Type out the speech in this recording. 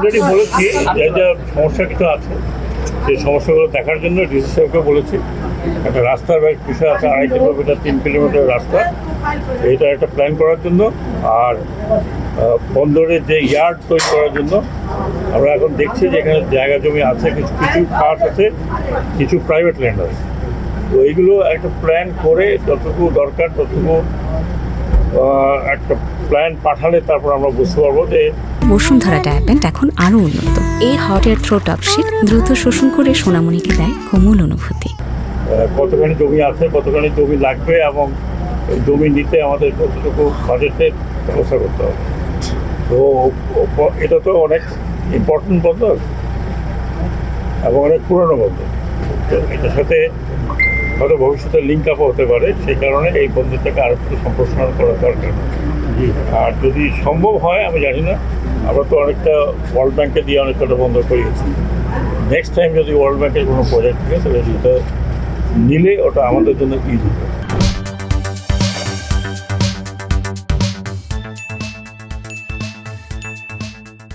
Already বলেছি যে যা সমস্যা কিছু আছে সেই সমস্যাগুলো দেখার জন্য ডিসি সাহেবকে বলেছি। একটা রাস্তার বিষয় আছে, 2.5 কিলোমিটার 3 কিলোমিটার রাস্তা, এটা একটা প্ল্যান করার জন্য। আর বন্দরের যে ইয়ার্ড তৈরি করার জন্য আমরা এখন দেখছি যে এখানে জায়গা জমি আছে, কিছু কিছু পার্ট আছে, কিছু প্রাইভেট ল্যান্ড আছে। তো এইগুলো একটা প্ল্যান করে যতটুকু দরকার ততটুকু একটা প্ল্যান পাঠালে তারপর আমরা বুঝতে পারবো যে বসুন্ধরা ডায়াপেন্ট এখন আরো উন্নত। এই hot air through top sheet দ্রুত শোষণ করে সোনামণিকে দেয় কোমল অনুভূতি। কতখানি জমি আছে, কতখানি জমি লাগবে এবং জমি নিতে আমাদের কতটুকু বাজেটের ব্যবস্থা করতে হবে। তো এটা তো অনেক ইম্পর্টেন্ট বন্দর এবং অনেক পুরনো বন্দর। তো এটার সাথে হয়তো ভবিষ্যতে লিঙ্ক আপ হতে পারে, সেই কারণে এই বন্দরটাকে আরও একটু সম্প্রসারণ করা দরকার। আর যদি সম্ভব হয়, আমি জানি না, আমরা তো অনেকটা ওয়ার্ল্ড ব্যাংকে দিয়ে অনেকটা বন্দর করিয়েছি। নেক্সট টাইম যদি ওয়ার্ল্ড ব্যাংকের কোনো প্রজেক্ট থাকে তাহলে সেটা নিলে ওটা আমাদের জন্য ইজি হবে।